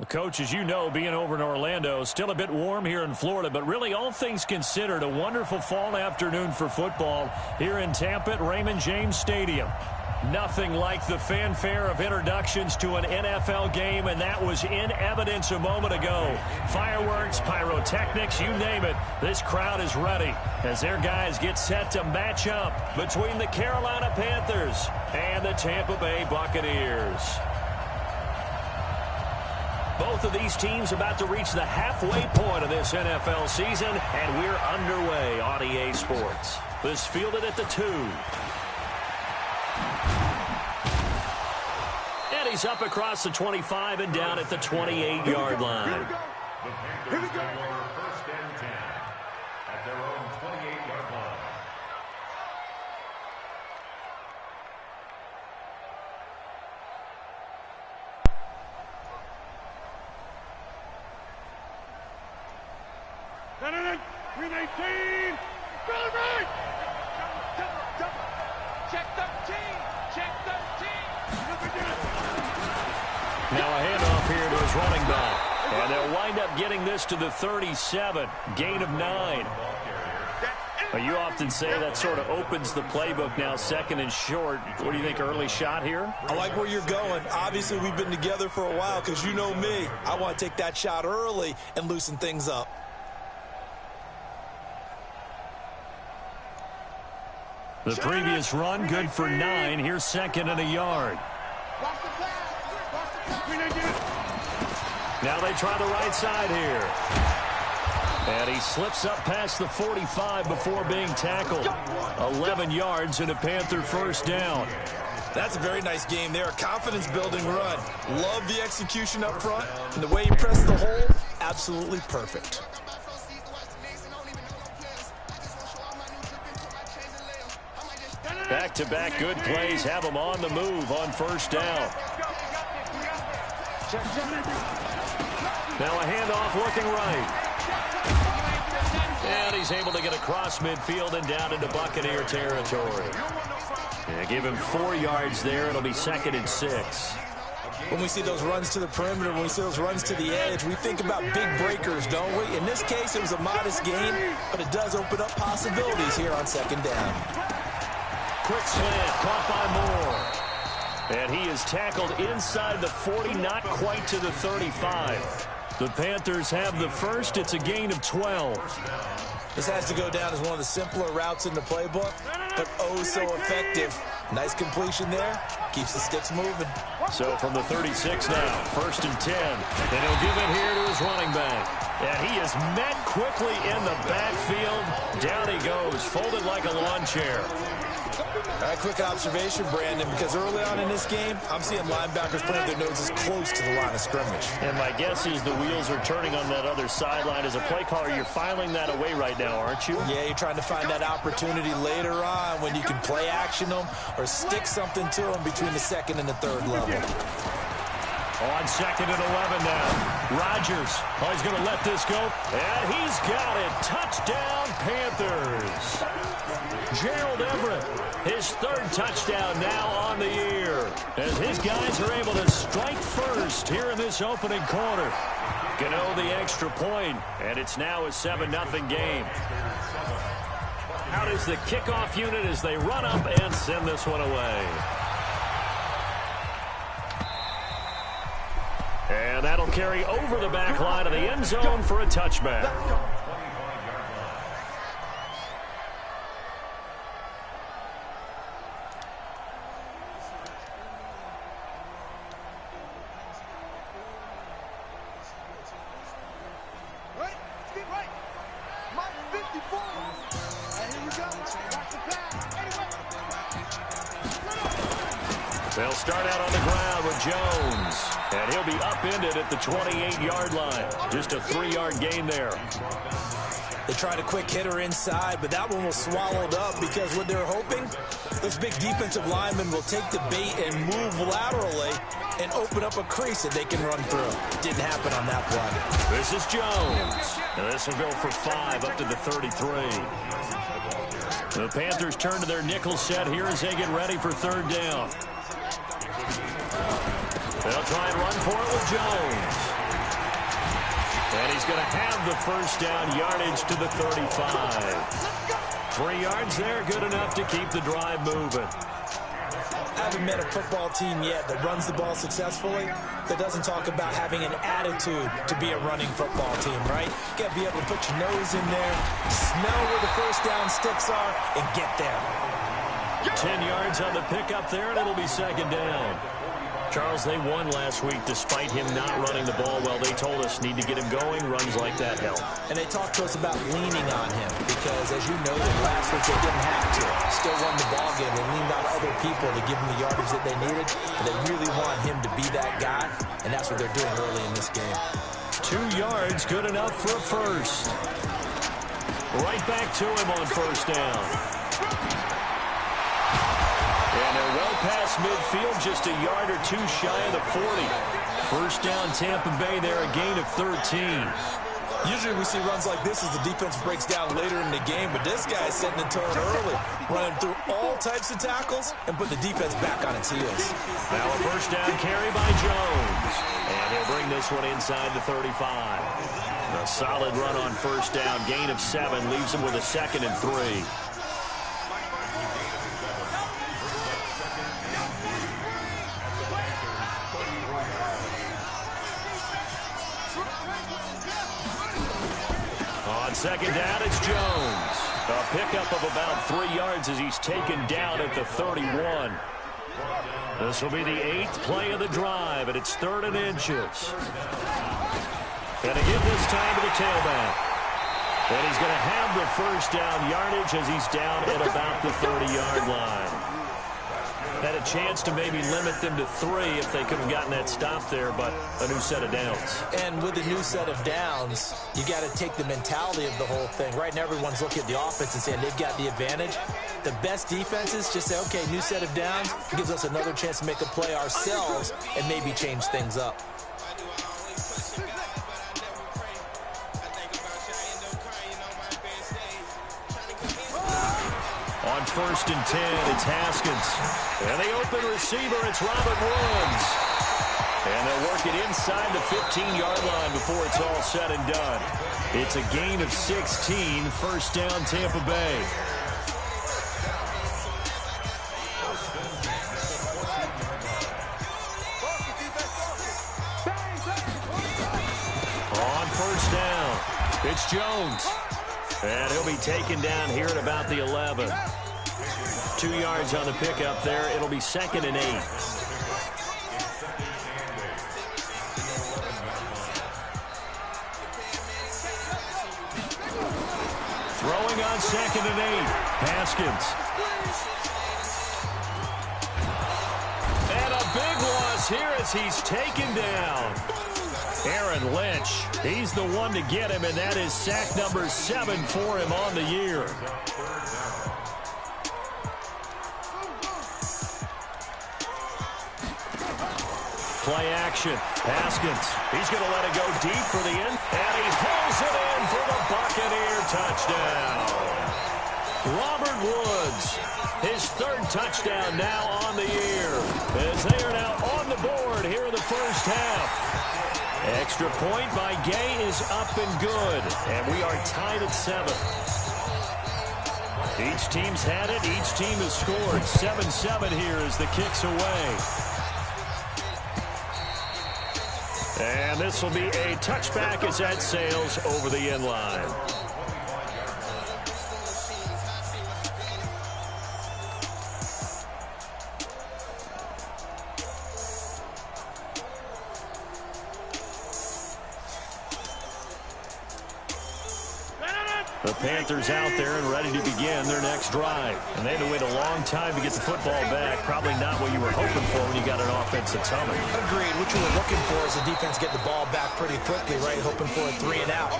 Coach, as you know, being over in Orlando, still a bit warm here in Florida, but really all things considered, a wonderful fall afternoon for football here in Tampa at Raymond James Stadium. Nothing like the fanfare of introductions to an NFL game, and that was in evidence a moment ago. Fireworks, pyrotechnics, you name it. This crowd is ready as their guys get set to match up between the Carolina Panthers and the Tampa Bay Buccaneers. Both of these teams about to reach the halfway point of this NFL season, and we're underway on EA Sports. This fielded at the 2. And he's up across the 25 and down at the 28-yard line. Here we go. First and 10 at their own 28-yard line. Green 18. Run right. Double. Check 13. Check 13. Now a handoff here to his running back. And they'll wind up getting this to the 37. Gain of 9. Well, you often say that sort of opens the playbook now, second and short. What do you think, early shot here? I like where you're going. Obviously, we've been together for a while because you know me. I want to take that shot early and loosen things up. The previous run, good for 9. Here's second and a yard. Now they try the right side here. And he slips up past the 45 before being tackled. 11 yards and a Panther first down. That's a very nice game there. Confidence-building run. Love the execution up front. And the way he pressed the hole, absolutely perfect. Back-to-back good plays have him on the move on first down. Now a handoff looking right. And he's able to get across midfield and down into Buccaneer territory. Yeah, give him 4 yards there. It'll be second and 6. When we see those runs to the perimeter, when we see those runs to the edge, we think about big breakers, don't we? In this case, it was a modest gain, but it does open up possibilities here on second down. Quick slant, caught by Moore. And he is tackled inside the 40, not quite to the 35. The Panthers have the first. It's a gain of 12. This has to go down as one of the simpler routes in the playbook, but oh so effective. Nice completion there. Keeps the sticks moving. So from the 36 now, first and 10. And he'll give it here to his running back. And he is met quickly in the backfield. Down he goes, folded like a lawn chair. All right, quick observation, Brandon, because early on in this game, I'm seeing linebackers putting their noses close to the line of scrimmage. And my guess is the wheels are turning on that other sideline. As a play caller, you're filing that away right now, aren't you? Yeah, you're trying to find that opportunity later on when you can play action them or stick something to them between the second and the third level. On second and 11 now. Rodgers. Oh, he's going to let this go. And he's got it. Touchdown, Panthers. Gerald Everett, his third touchdown now on the year. As his guys are able to strike first here in this opening quarter. Gano the extra point, and it's now a 7-0 game. Out is the kickoff unit as they run up and send this one away. And that'll carry over the back line of the end zone for a touchback. They'll start out on the ground with Jones. And he'll be upended at the 28-yard line. Just a 3-yard gain there. They tried a quick hitter inside, but that one was swallowed up because what they're hoping, those big defensive linemen will take the bait and move laterally and open up a crease that they can run through. Didn't happen on that play. This is Jones. And this will go for 5 up to the 33. The Panthers turn to their nickel set here as they get ready for third down. They'll try and run for it with Jones. And he's going to have the first down, yardage to the 35. 3 yards there, good enough to keep the drive moving. I haven't met a football team yet that runs the ball successfully that doesn't talk about having an attitude to be a running football team, right? You got to be able to put your nose in there, smell where the first down sticks are, and get there. 10 yards on the pickup there, and it'll be second down. Charles, they won last week despite him not running the ball well. They told us need to get him going. Runs like that help. And they talked to us about leaning on him because, as you noted, last week they didn't have to. Still won the ball game. They leaned on other people to give them the yardage that they needed. And they really want him to be that guy, and that's what they're doing early in this game. 2 yards, good enough for a first. Right back to him on first down. And they're well past midfield, just a yard or two shy of the 40. First down, Tampa Bay there, a gain of 13. Usually we see runs like this as the defense breaks down later in the game, but this guy's setting the tone early, running through all types of tackles and put the defense back on its heels. Now a first down carry by Jones. And he'll bring this one inside the 35. A solid run on first down, gain of 7, leaves him with a 2nd and 3. On second down, it's Jones. A pickup of about 3 yards as he's taken down at the 31. This will be the 8th play of the drive, and it's 3rd and inches. And again this time to the tailback. And he's going to have the first down yardage as he's down at about the 30-yard line. Had a chance to maybe limit them to 3 if they could have gotten that stop there, but a new set of downs. And with a new set of downs, you got to take the mentality of the whole thing. Right now, everyone's looking at the offense and saying they've got the advantage. The best defenses just say, okay, new set of downs, gives us another chance to make a play ourselves and maybe change things up. On 1st and 10, it's Haskins. And the open receiver, it's Robert Woods. And they'll work it inside the 15-yard line before it's all said and done. It's a gain of 16, first down Tampa Bay. On first down, it's Jones. And he'll be taken down here at about the 11. 2 yards on the pickup there. It'll be 2nd and 8. Throwing on 2nd and 8. Haskins. And a big loss here as he's taken down. Aaron Lynch, he's the one to get him, and that is sack number 7 for him on the year. Play action. Haskins, he's going to let it go deep for the end, and he pulls it in for the Buccaneer touchdown. Robert Woods, his 3rd touchdown now on the year, as they are now on the board here in the first half. Extra point by Gay is up and good, and we are tied at 7. Each team's had it. Each team has scored. 7-7 here as the kick's away. And this will be a touchback as that sails over the end line. The Panthers out there and ready to begin their next drive. And they had to wait a long time to get the football back. Probably not what you were hoping for when you got an offense that's humming. Agreed. What you were looking for is the defense get the ball back pretty quickly, right? Hoping for a 3 and out.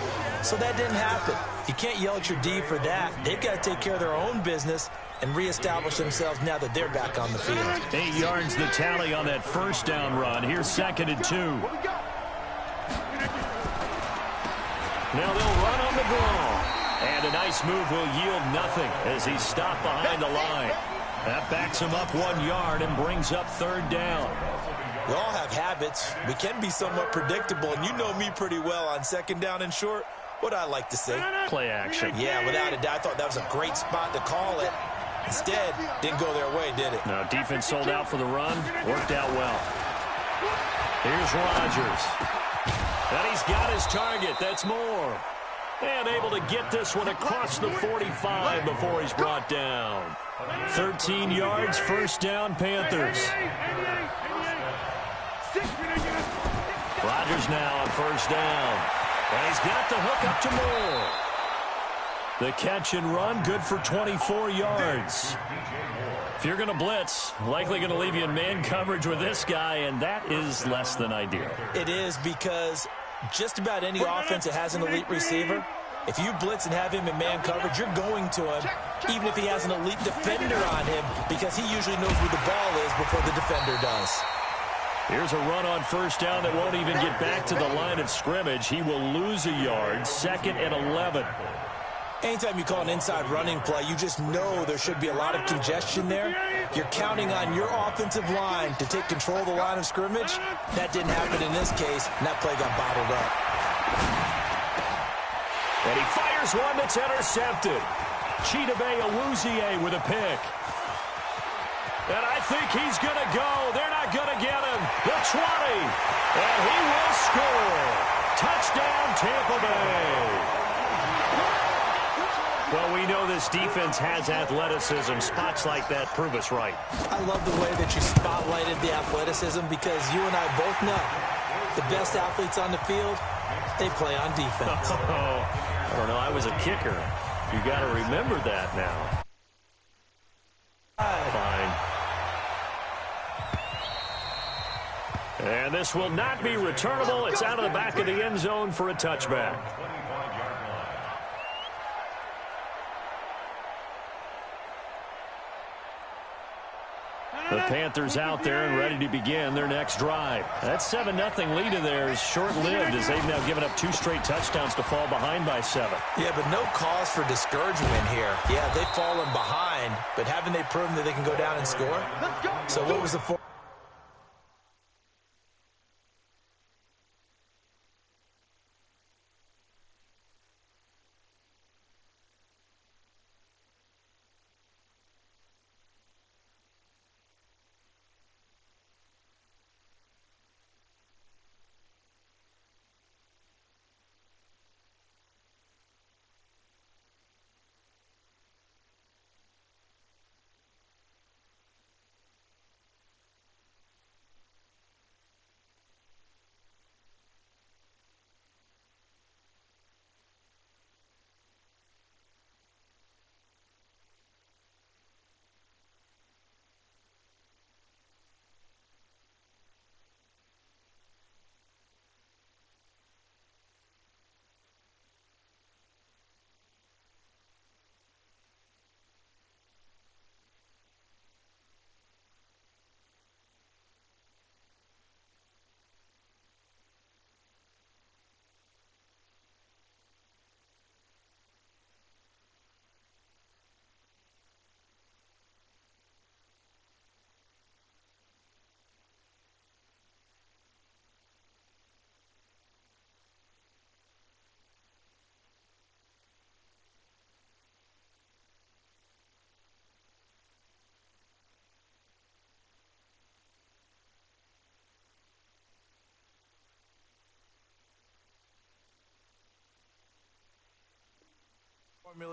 So that didn't happen. You can't yell at your D for that. They've got to take care of their own business and reestablish themselves now that they're back on the field. 8 yards the tally on that first down run. Here's 2nd and 2. Now they'll run on the draw. And a nice move will yield nothing as he's stopped behind the line. That backs him up 1 yard and brings up 3rd down. We all have habits. We can be somewhat predictable, and you know me pretty well on second down and short. What I like to say? Play action. Yeah, without a doubt. I thought that was a great spot to call it. Instead, didn't go their way, did it? No, defense sold out for the run. Worked out well. Here's Rodgers. And he's got his target. That's Moore. And able to get this one across the 45 before he's brought down. 13 yards, first down, Panthers. Rodgers now on first down. And he's got the hook up to Moore. The catch and run, good for 24 yards. If you're going to blitz, likely going to leave you in man coverage with this guy, and that is less than ideal. It is, because just about any offense that has an elite receiver, if you blitz and have him in man coverage, you're going to him, even if he has an elite defender on him, because he usually knows where the ball is before the defender does. Here's a run on first down that won't even get back to the line of scrimmage. He will lose a yard, 2nd and 11. Anytime you call an inside running play, you just know there should be a lot of congestion there. You're counting on your offensive line to take control of the line of scrimmage. That didn't happen in this case, and that play got bottled up. And he fires one that's intercepted. Chidobe Awuzie with a pick. And I think he's going to go. They're not going to get him. The 20. And he will score. Touchdown, Tampa Bay. Well, we know this defense has athleticism. Spots like that prove us right. I love the way that you spotlighted the athleticism, because you and I both know the best athletes on the field, they play on defense. I don't know. I was a kicker. You got to remember that now. Fine. And this will not be returnable. It's out of the back of the end zone for a touchback. The Panthers out there and ready to begin their next drive. That 7-0 lead of theirs short-lived, as they've now given up 2 straight touchdowns to fall behind by 7. Yeah, but no cause for discouragement here. Yeah, they've fallen behind, but haven't they proven that they can go down and score? So what was the formula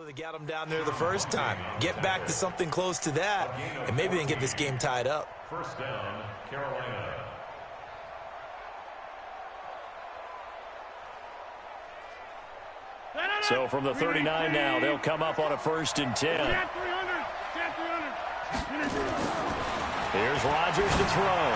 that got them down there the first time? Get back to something close to that, and maybe they can get this game tied up. First down, Carolina. So from the 39 now, they'll come up on a 1st and 10. Here's Rodgers to throw.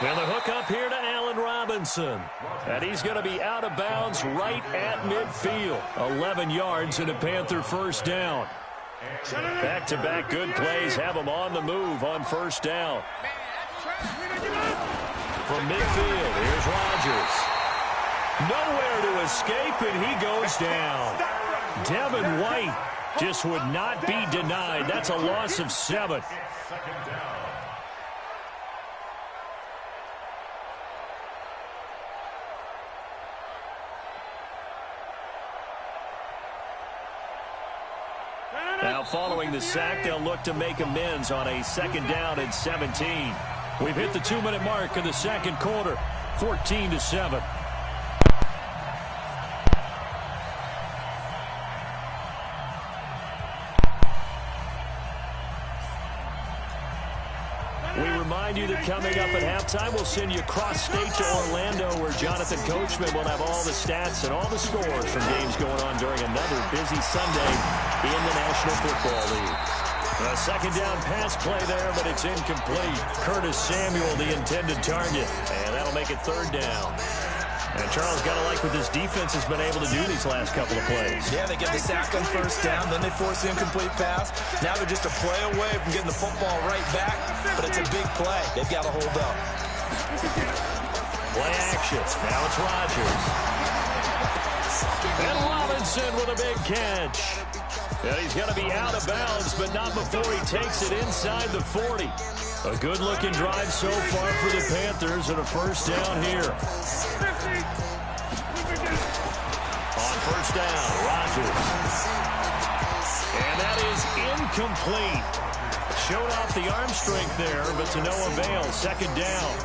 And the hook up here to Allen Robinson. And he's going to be out of bounds right at midfield. 11 yards and a Panther first down. Back-to-back good plays have them on the move on first down. From midfield, here's Rodgers. Nowhere to escape, and he goes down. Devin White just would not be denied. That's a loss of 7. Now following the sack, they'll look to make amends on a 2nd down and 17. We've hit the 2-minute mark in the 2nd quarter, 14-7. We remind you that coming up at halftime, we'll send you cross-state to Orlando, where Jonathan Coachman will have all the stats and all the scores from games going on during another busy Sunday in the National Football League. A 2nd down pass play there, but it's incomplete. Curtis Samuel, the intended target, and that'll make it 3rd down. And Charles, got to like what this defense has been able to do these last couple of plays. Yeah, they get the sack on 1st down, then they force the incomplete pass. Now they're just a play away from getting the football right back, but it's a big play. They've got to hold up. Play action. Now it's Rodgers. And Robinson with a big catch. And he's going to be out of bounds, but not before he takes it inside the 40. A good-looking drive so far for the Panthers, and a 1st down here. On 1st down, Rodgers. And that is incomplete. Showed off the arm strength there, but to no avail. 2nd down.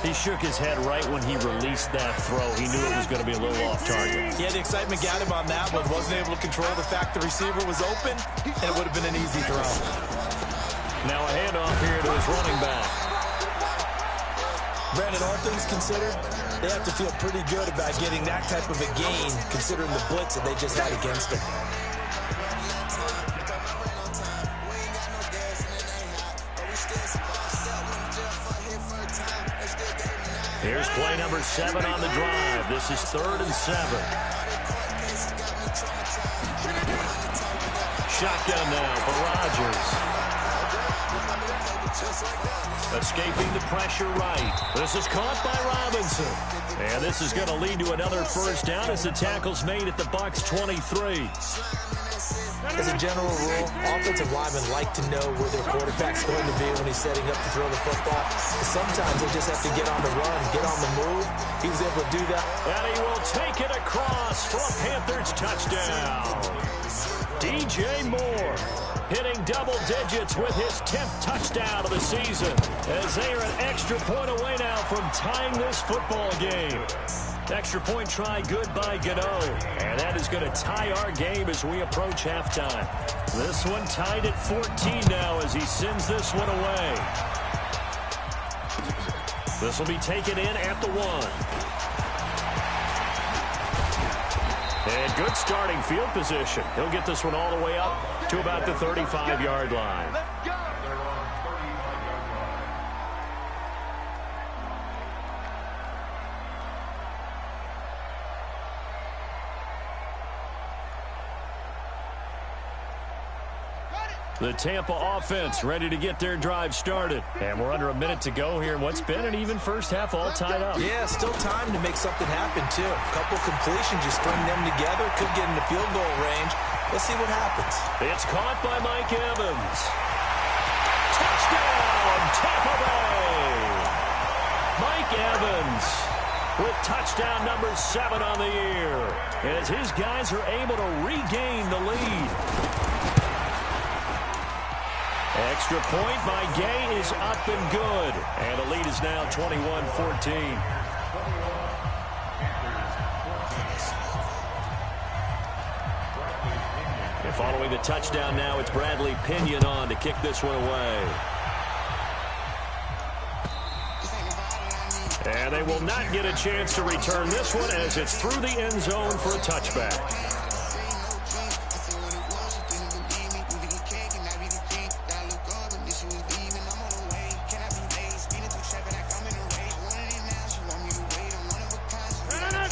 He shook his head right when he released that throw. He knew it was going to be a little off target. Yeah, the excitement got him on that one. Wasn't able to control the fact the receiver was open, and it would have been an easy throw. Now a handoff here to his running back. Brandon, all things considered, they have to feel pretty good about getting that type of a gain, considering the blitz that they just had against them. Here's play number 7 on the drive. This is 3rd and 7. Shotgun now for Rodgers. Escaping the pressure right. This is caught by Robinson. And this is going to lead to another 1st down as the tackle's made at the Bucs 23. As a general rule, offensive linemen like to know where their quarterback's going to be when he's setting up to throw the football. Sometimes they just have to get on the run, get on the move. He was able to do that. And he will take it across for a Panthers touchdown. DJ Moore hitting double digits with his 10th touchdown of the season, as they are an extra point away now from tying this football game. Extra point try, good by Gano. And that is going to tie our game as we approach halftime. This one tied at 14 now as he sends this one away. This will be taken in at the 1. And good starting field position. He'll get this one all the way up to about the 35-yard line. The Tampa offense ready to get their drive started. And we're under a minute to go here in what's been an even first half, all tied up. Yeah, still time to make something happen, too. A couple completions, you string them together, could get into field goal range. Let's see what happens. It's caught by Mike Evans. Touchdown, Tampa Bay! Mike Evans with touchdown number 7 on the year, as his guys are able to regain the lead. Extra point by Gay is up and good. And the lead is now 21-14. And following the touchdown now, it's Bradley Pinion on to kick this one away. And they will not get a chance to return this one as it's through the end zone for a touchback.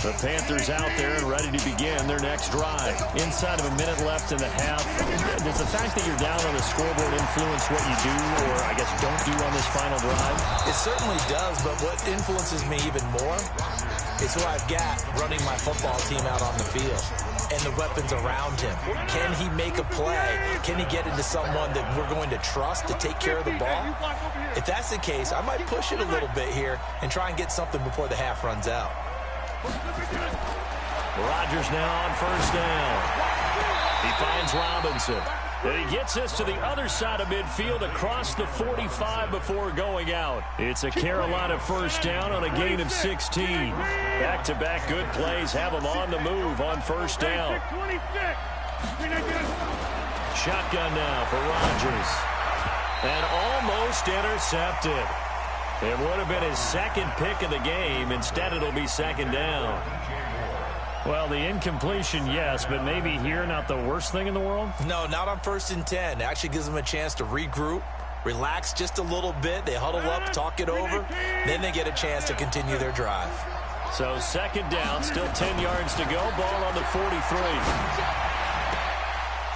The Panthers out there and ready to begin their next drive. Inside of a minute left in the half, does the fact that you're down on the scoreboard influence what you do, or I guess don't do on this final drive? It certainly does, but what influences me even more is who I've got running my football team out on the field and the weapons around him. Can he make a play? Can he get into someone that we're going to trust to take care of the ball? If that's the case, I might push it a little bit here and try and get something before the half runs out. Rodgers now on 1st down. He finds Robinson. And he gets us to the other side of midfield across the 45 before going out. It's a Carolina first down on a gain of 16. Back-to-back good plays have them on the move on first down. Shotgun now for Rodgers. And almost intercepted. It would have been his second pick of the game. Instead, it'll be second down. Well, the incompletion, yes, but maybe here not the worst thing in the world? No, not on 1st and 10. It actually gives them a chance to regroup, relax just a little bit. They huddle up, talk it over. Then they get a chance to continue their drive. So second down, still 10 yards to go. Ball on the 43.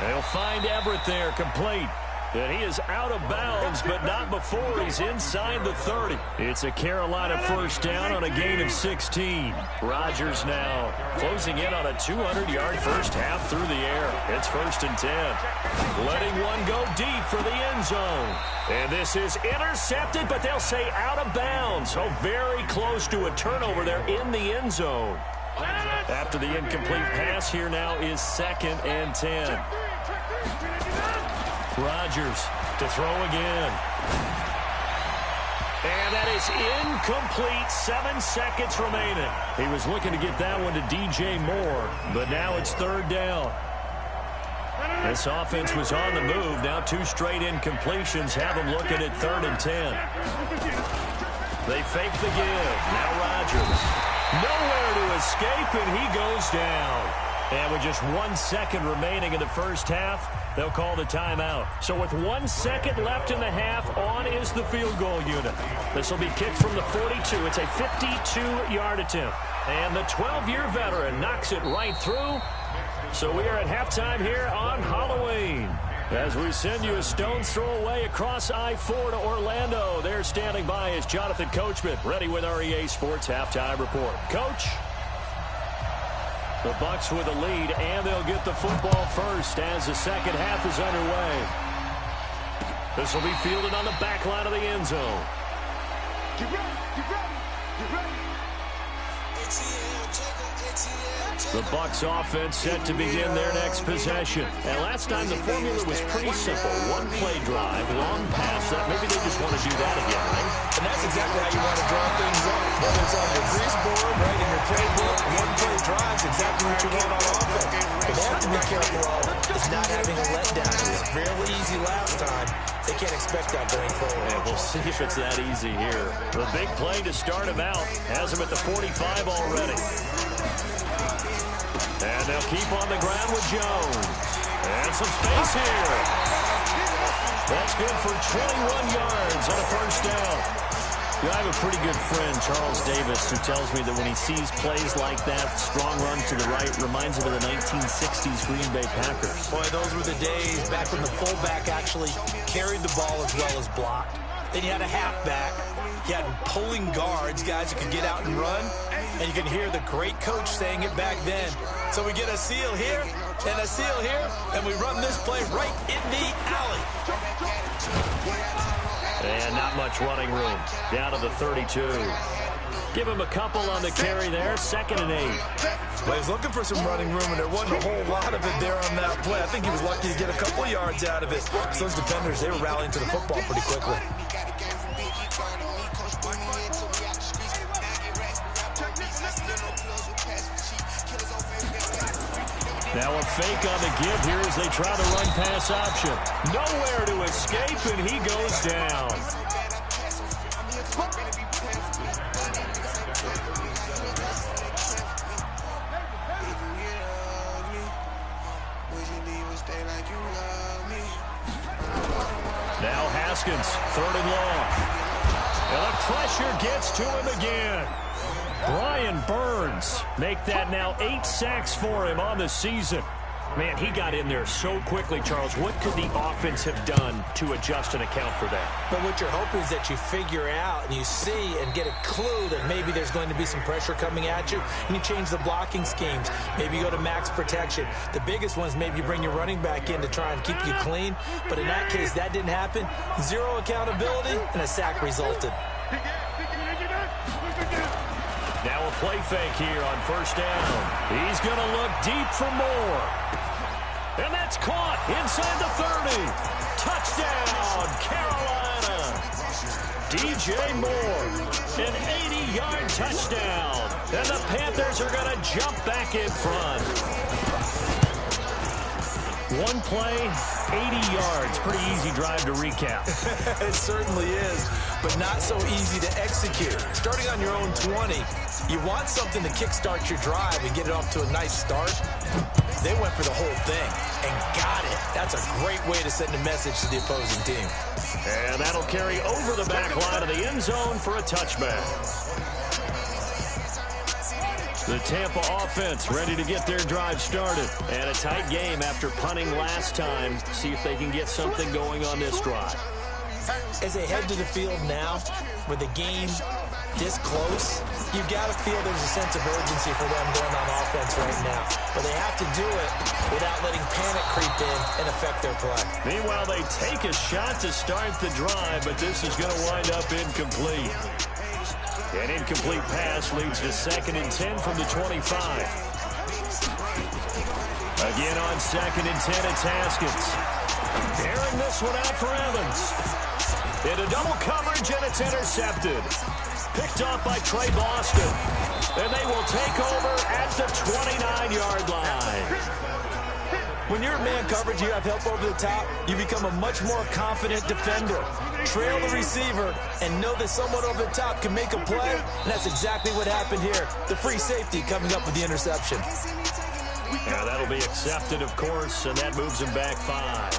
They'll find Everett there, complete. And he is out of bounds, but not before he's inside the 30. It's a Carolina first down on a gain of 16. Rodgers now closing in on a 200-yard first half through the air. It's 1st and 10. Letting one go deep for the end zone. And this is intercepted, but they'll say out of bounds. So very close to a turnover there in the end zone. After the incomplete pass, here now is 2nd and 10. Rodgers to throw again. And that is incomplete. 7 seconds remaining. He was looking to get that one to DJ Moore, but now it's 3rd down. This offense was on the move. Now 2 straight incompletions have them looking at 3rd and 10. They fake the give. Now Rodgers. Nowhere to escape, and he goes down. And with just 1 second remaining in the first half, they'll call the timeout. So with 1 second left in the half, on is the field goal unit. This will be kicked from the 42. It's a 52-yard attempt. And the 12-year veteran knocks it right through. So we are at halftime here on Halloween. As we send you a stone's throw away across I-4 to Orlando. There standing by is Jonathan Coachman, ready with our EA Sports Halftime Report. Coach? The Bucs with a lead, and they'll get the football first as the second half is underway. This will be fielded on the back line of the end zone. The Bucs offense set to begin their next possession. And last time the formula was pretty simple. 1 play drive, long pass. Maybe they just want to do that again, right? And that's exactly how you want to draw things up. Whether it's on your grease board, right, in your playbook, 1 play drive is exactly what you want on offense. But they have to be careful of is not having a letdown. It was fairly easy last time. They can't expect that going forward. And we'll see if it's that easy here. The big play to start him out has him at the 45 already. And they'll keep on the ground with Jones. And some space here. That's good for 21 yards on a first down. You know, I have a pretty good friend, Charles Davis, who tells me that when he sees plays like that, strong run to the right, reminds him of the 1960s Green Bay Packers. Boy, those were the days back when the fullback actually carried the ball as well as blocked. Then you had a halfback. You had pulling guards, guys who could get out and run. And you can hear the great coach saying it back then. So we get a seal here and a seal here, and we run this play right in the alley. And not much running room. Down to the 32. Give him a couple on the carry there. 2nd and 8. Well, he's looking for some running room, and there wasn't a whole lot of it there on that play. I think he was lucky to get a couple of yards out of it. So those defenders, they were rallying to the football pretty quickly. Now a fake on the give here as they try the run pass option. Nowhere to escape, and he goes down. Now Haskins, 3rd and long. And the pressure gets to him again. Brian Burns make that now 8 sacks for him on the season. Man, he got in there so quickly, Charles. What could the offense have done to adjust and account for that? But what you're hoping is that you figure out and you see and get a clue that maybe there's going to be some pressure coming at you, and you change the blocking schemes. Maybe you go to max protection. The biggest one is maybe you bring your running back in to try and keep you clean. But in that case, that didn't happen. 0 accountability, and a sack resulted. Now a play fake here on first down. He's going to look deep for more. And that's caught inside the 30. Touchdown, Carolina. DJ Moore, an 80-yard touchdown. And the Panthers are going to jump back in front. One play, 80 yards. Pretty easy drive to recap. It certainly is, but not so easy to execute. Starting on your own 20, you want something to kickstart your drive and get it off to a nice start. They went for the whole thing and got it. That's a great way to send a message to the opposing team. And that'll carry over the back line of the end zone for a touchback. The Tampa offense ready to get their drive started. And a tight game after punting last time. See if they can get something going on this drive. As they head to the field now, with the game this close, you've got to feel there's a sense of urgency for them going on offense right now. But they have to do it without letting panic creep in and affect their play. Meanwhile, they take a shot to start the drive, but this is going to wind up incomplete. An incomplete pass leads to 2nd and 10 from the 25. Again on 2nd and 10, it's Haskins. Airing this one out for Evans. Into double coverage, and it's intercepted. Picked off by Trey Boston. And they will take over at the 29-yard line. When you're in man coverage, you have help over the top, you become a much more confident defender. Trail the receiver and know that someone over the top can make a play, and that's exactly what happened here. The free safety coming up with the interception. Yeah, that'll be accepted, of course, and that moves him back 5.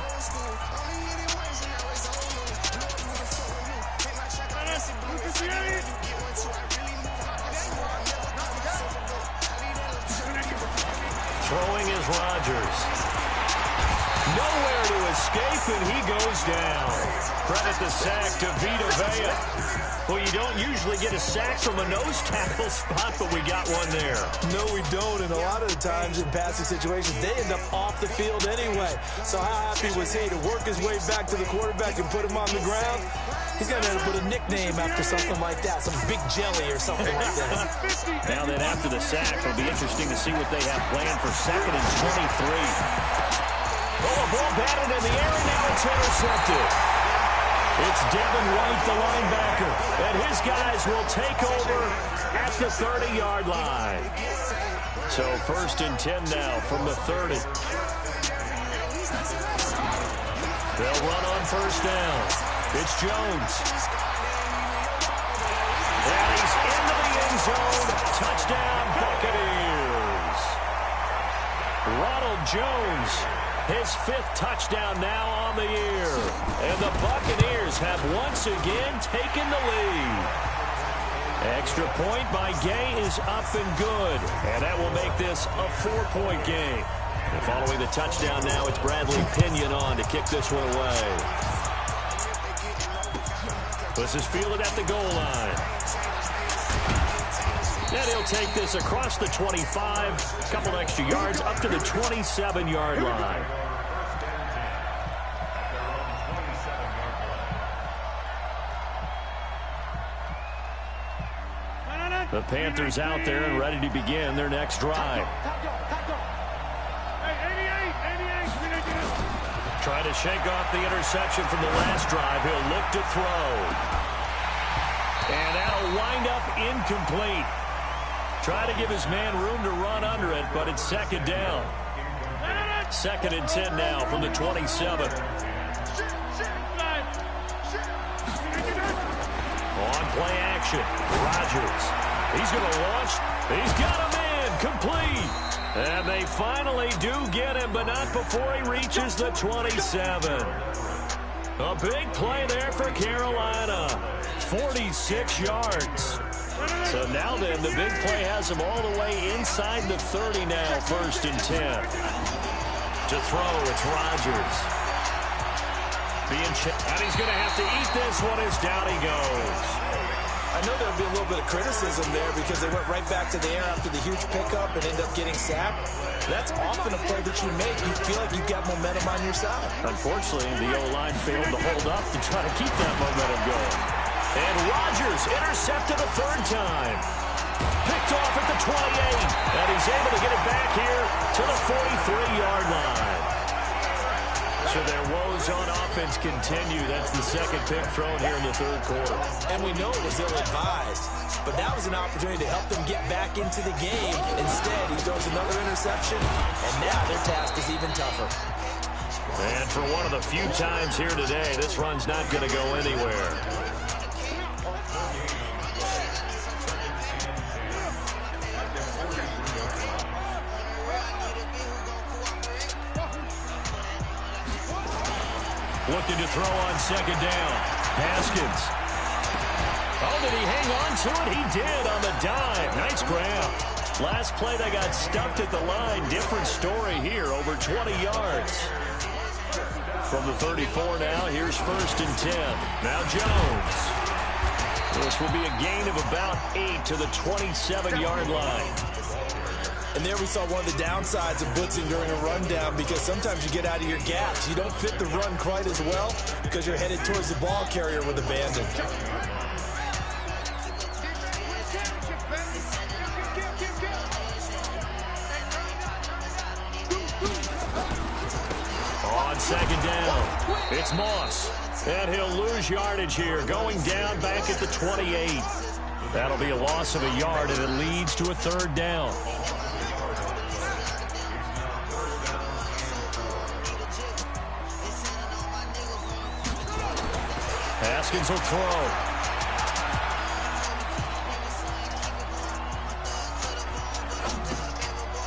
Throwing is Rodgers. Nowhere to escape, and he goes down. Credit the sack to Vita Vea. Well, you don't usually get a sack from a nose tackle spot, but we got one there. No, we don't, and a lot of the times in passing situations, they end up off the field anyway. So how happy was he to work his way back to the quarterback and put him on the ground? He's going to end up with a nickname after something like that, some big jelly or something like that. Now then, after the sack, it'll be interesting to see what they have planned for 2nd and 23. Oh, a ball batted in the air, and now it's intercepted. It's Devin White, the linebacker, and his guys will take over at the 30-yard line. So 1st and 10 now from the 30. They'll run on 1st down. It's Jones. And he's into the end zone. Touchdown, Buccaneers. Ronald Jones, his 5th touchdown now on the year. And the Buccaneers have once again taken the lead. Extra point by Gay is up and good. And that will make this a 4-point game. And following the touchdown now, it's Bradley Pinion on to kick this one away. This is fielded at the goal line. And he'll take this across the 25, a couple extra yards, up to the 27-yard line. The Panthers out there and ready to begin their next drive. Trying to shake off the interception from the last drive. He'll look to throw. And that'll wind up incomplete. Try to give his man room to run under it, but it's 2nd down. 2nd and 10 now from the 27. On play action, Rodgers. He's going to launch. He's got him in, complete. And they finally do get him, but not before he reaches the 27. A big play there for Carolina. 46 yards. So now then, the big play has him all the way inside the 30 now, 1st and 10. To throw, it's Rodgers. And he's going to have to eat this one as down he goes. I know there'll be a little bit of criticism there because they went right back to the air after the huge pickup and ended up getting sacked. That's often a play that you make. You feel like you've got momentum on your side. Unfortunately, the O-line failed to hold up to try to keep that momentum going. And Rodgers intercepted a 3rd time. Picked off at the 28. And he's able to get it back here to the 43-yard line. So their woes on offense continue. That's the second pick thrown here in the third quarter. And we know it was ill-advised, but that was an opportunity to help them get back into the game. Instead, he throws another interception, and now their task is even tougher. And for one of the few times here today, this run's not going to go anywhere. Looking to throw on second down. Haskins. Oh, did he hang on to it? He did on the dive. Nice grab. Last play, they got stuffed at the line. Different story here, over 20 yards. From the 34 now, here's 1st and 10. Now Jones. This will be a gain of about 8 to the 27-yard line. And there we saw one of the downsides of blitzing during a rundown, because sometimes you get out of your gaps. You don't fit the run quite as well because you're headed towards the ball carrier with abandon. On second down, it's Moss. And he'll lose yardage here, going down back at the 28. That'll be a loss of a yard, and it leads to a 3rd down. Haskins will throw.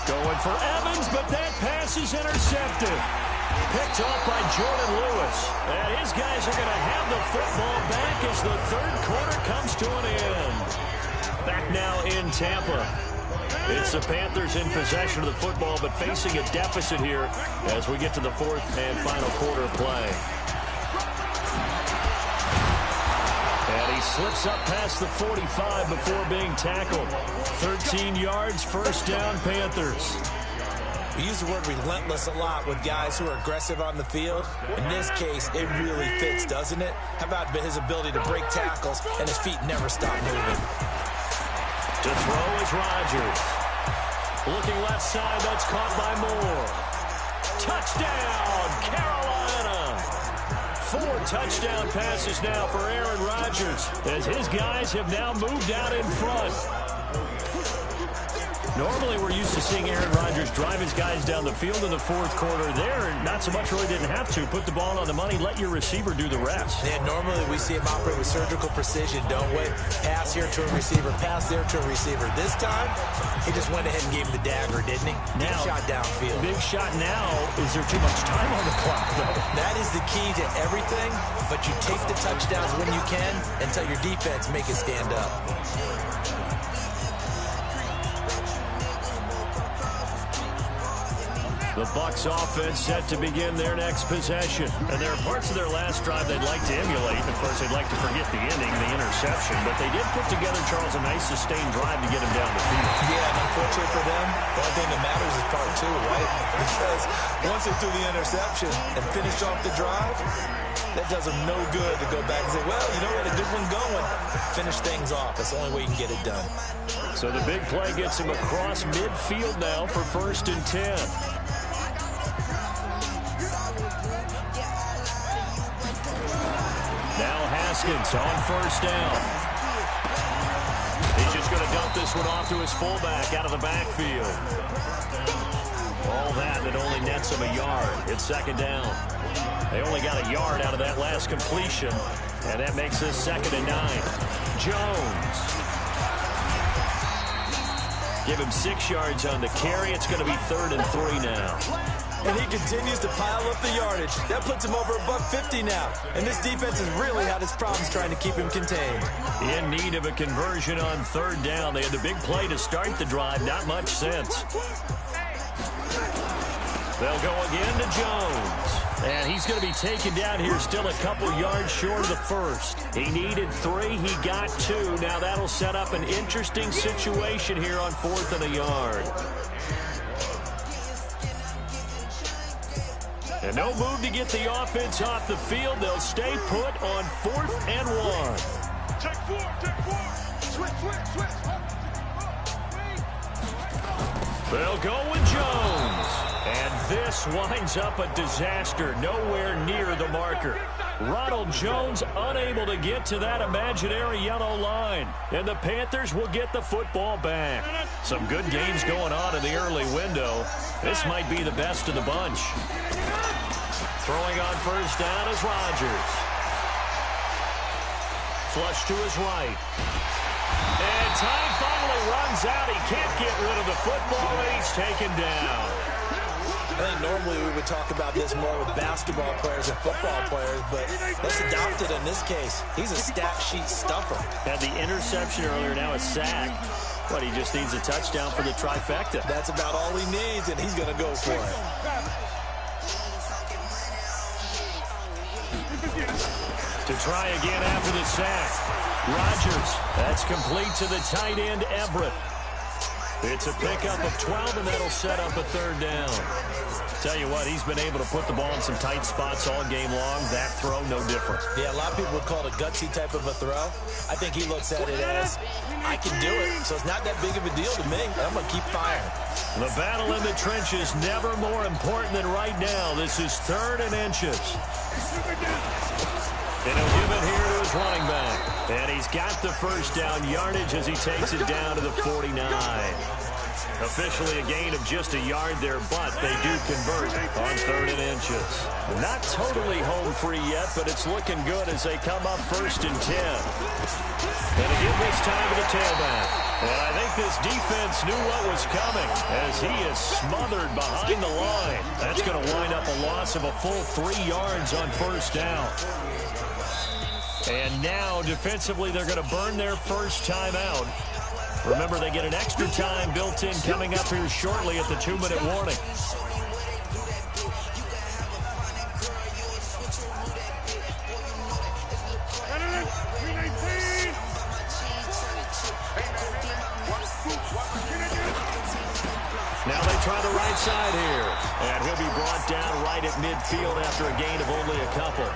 Going for Evans, but that pass is intercepted. Picked off by Jordan Lewis. And his guys are going to have the football back as the 3rd quarter comes to an end. Back now in Tampa. It's the Panthers in possession of the football, but facing a deficit here as we get to the 4th and final quarter of play. And he slips up past the 45 before being tackled. 13 yards, 1st down, Panthers. We use the word relentless a lot with guys who are aggressive on the field. In this case, it really fits, doesn't it? How about his ability to break tackles and his feet never stop moving? To throw is Rodgers. Looking left side, that's caught by Moore. Touchdown, Carolina! 4 touchdown passes now for Aaron Rodgers as his guys have now moved out in front. Normally, we're used to seeing Aaron Rodgers drive his guys down the field in the 4th quarter. There, not so much really didn't have to. Put the ball on the money, let your receiver do the rest. Yeah, normally we see him operate with surgical precision, don't we? Pass here to a receiver, pass there to a receiver. This time, he just went ahead and gave him the dagger, didn't he? Big shot downfield. Big shot now. Is there too much time on the clock, though? That is the key to everything, but you take the touchdowns when you can and tell your defense make it stand up. The Bucs offense set to begin their next possession. And there are parts of their last drive they'd like to emulate. Of course, they'd like to forget the ending, the interception. But they did put together, Charles, a nice sustained drive to get him down the field. Yeah, and unfortunately for them, the only thing that matters is part 2, right? Because once they threw the interception and finished off the drive, that does them no good to go back and say, well, you know, we had a good one going. Finish things off. That's the only way you can get it done. So the big play gets him across midfield now for 1st and 10. Now Haskins on 1st down. He's just going to dump this one off to his fullback out of the backfield. All that only nets him a yard. It's 2nd down. They only got a yard out of that last completion, and that makes this 2nd and 9. Jones. Give him 6 yards on the carry. It's going to be 3rd and 3 now. And he continues to pile up the yardage. That puts him over $150 now. And this defense has really had its problems trying to keep him contained. In need of a conversion on 3rd down. They had the big play to start the drive. Not much sense. They'll go again to Jones. And he's going to be taken down here, still a couple yards short of the 1st. He needed 3. He got 2. Now that'll set up an interesting situation here on 4th and a yard. And no move to get the offense off the field. They'll stay put on 4th and 1. Check 4, check 4. Switch. They'll go with Jones. And this winds up a disaster, nowhere near the marker. Ronald Jones unable to get to that imaginary yellow line. And the Panthers will get the football back. Some good games going on in the early window. This might be the best of the bunch. Throwing on first down is Rodgers. Flush to his right. And time finally runs out. He can't get rid of the football, and he's taken down. I think normally we would talk about this more with basketball players and football players, but let's adopt it in this case. He's a stat sheet stuffer. Had the interception earlier, now a sack. But he just needs a touchdown for the trifecta. That's about all he needs, and he's going to go for it. To try again after the sack. Rodgers, that's complete to the tight end, Everett. It's a pickup of 12, and that'll set up a third down. Tell you what, he's been able to put the ball in some tight spots all game long. That throw, no different. Yeah, a lot of people would call it a gutsy type of a throw. I think he looks at it as, I can do it, so it's not that big of a deal to me. I'm going to keep firing. The battle in the trenches never more important than right now. This is 3rd and inches. And he'll give it here to his running back. And he's got the first down yardage as he takes it down to the 49. Officially a gain of just a yard there, but they do convert on 3rd and inches. Not totally home free yet, but it's looking good as they come up 1st and 10. And again this time to the tailback. And I think this defense knew what was coming as he is smothered behind the line. That's going to wind up a loss of a full 3 yards on 1st down. And now, defensively, they're going to burn their first time out. Remember, they get an extra time built in coming up here shortly at the 2-minute warning. Now they try the right side here. And he'll be brought down right at midfield after a gain of only a couple.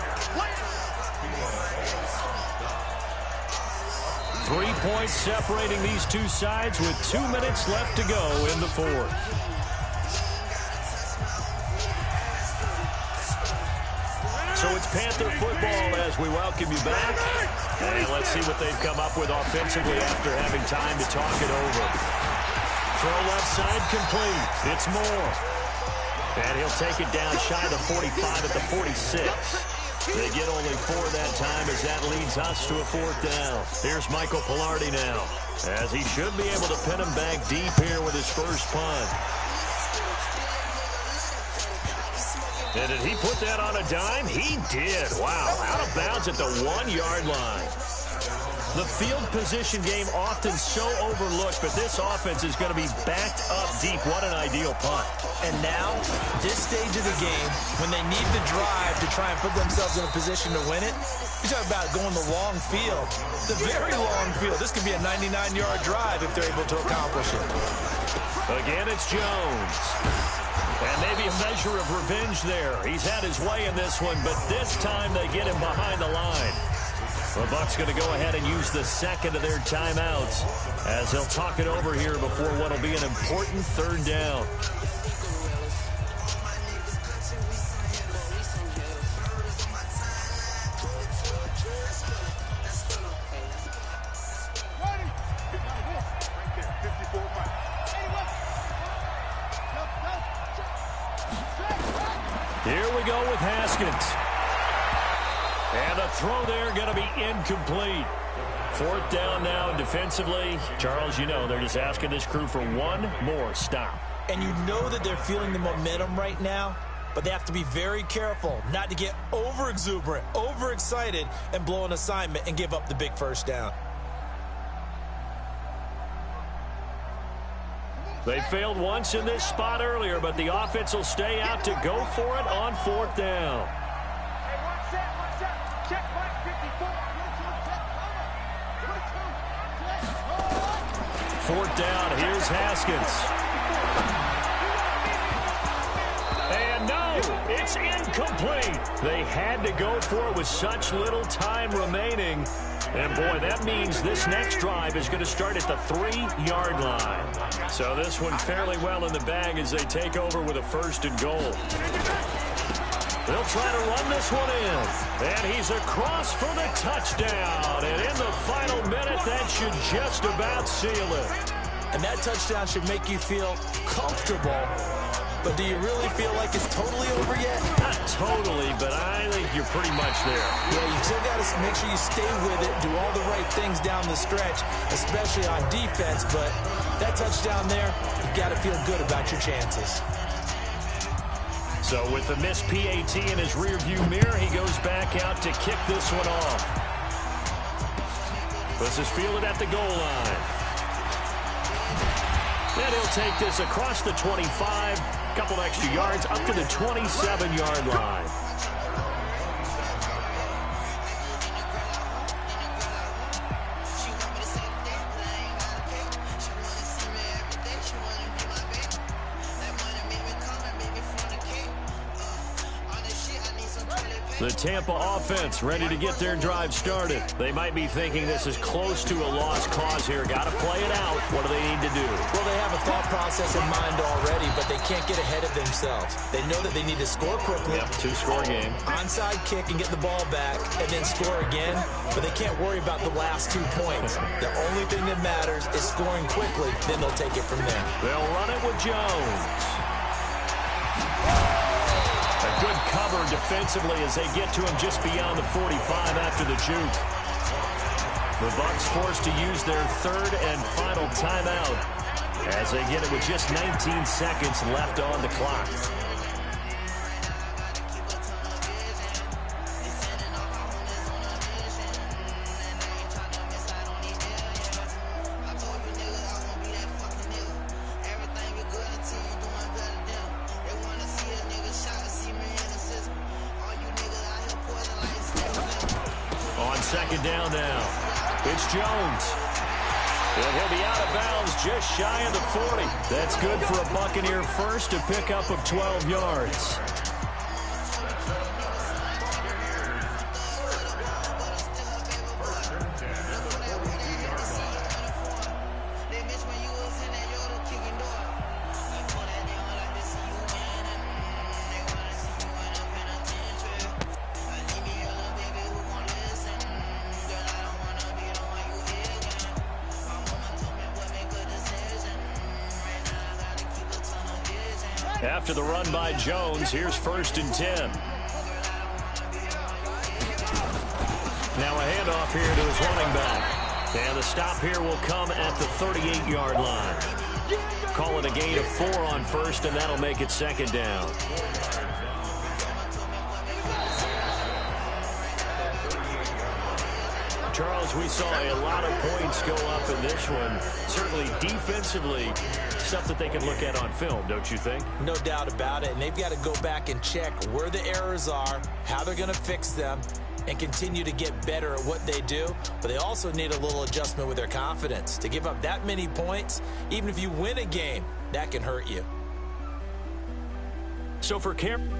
3 points separating these two sides with 2 minutes left to go in the 4th. So it's Panther football as we welcome you back. And let's see what they've come up with offensively after having time to talk it over. Throw left side complete. It's Moore. And he'll take it down shy of the 45 at the 46. They get only 4 that time as that leads us to a 4th down. Here's Michael Palardy now, as he should be able to pin him back deep here with his first punt. And did he put that on a dime? He did. Wow, out of bounds at the 1-yard line. The field position game often so overlooked, but this offense is going to be backed up deep. What an ideal punt. And now, this stage of the game, when they need the drive to try and put themselves in a position to win it, you talk about going the long field, the very long field. This could be a 99-yard drive if they're able to accomplish it. Again, it's Jones. And maybe a measure of revenge there. He's had his way in this one, but this time they get him behind the line. The Bucs going to go ahead and use the second of their timeouts as they'll talk it over here before what will be an important 3rd down. Here we go with Haskins. And the throw there going to be incomplete. 4th down now defensively. Charles, you know, they're just asking this crew for one more stop. And you know that they're feeling the momentum right now, but they have to be very careful not to get over-exuberant, overexcited, and blow an assignment and give up the big first down. They failed once in this spot earlier, but the offense will stay out to go for it on 4th down. Fourth down, here's Haskins. And no, it's incomplete. They had to go for it with such little time remaining. And, boy, that means this next drive is going to start at the 3-yard line. So this one fairly well in the bag as they take over with a 1st and goal. They'll try to run this one in. And he's across for the touchdown. And in the final minute, that should just about seal it. And that touchdown should make you feel comfortable. But do you really feel like it's totally over yet? Not totally, but I think you're pretty much there. Yeah, you still got to make sure you stay with it, do all the right things down the stretch, especially on defense. But that touchdown there, you've got to feel good about your chances. So with the missed PAT in his rearview mirror, he goes back out to kick this one off. Puts his fielded at the goal line. And he'll take this across the 25, couple extra yards up to the 27-yard line. The Tampa offense ready to get their drive started. They might be thinking this is close to a lost cause here. Got to play it out. What do they need to do? Well, they have a thought process in mind already, but they can't get ahead of themselves. They know that they need to score quickly. Yep, 2-score game. Onside kick and get the ball back and then score again, but they can't worry about the last 2 points. The only thing that matters is scoring quickly, then they'll take it from there. They'll run it with Jones. A good cover defensively as they get to him just beyond the 45 after the juke. The Bucs forced to use their 3rd and final timeout as they get it with just 19 seconds left on the clock. On 2nd down now, it's Jones. And he'll be out of bounds just shy of the 40. That's good for a Buccaneer first, a pickup of 12 yards. After the run by Jones, here's 1st and 10. Now a handoff here to his running back. And the stop here will come at the 38-yard line. Call it a gain of 4 on 1st, and that'll make it 2nd down. Charles, we saw a lot of points go up in this one. Certainly defensively, stuff that they can look at on film, don't you think? No doubt about it. And they've got to go back and check where the errors are, how they're going to fix them, and continue to get better at what they do. But they also need a little adjustment with their confidence. To give up that many points, even if you win a game, that can hurt you. So for Cam...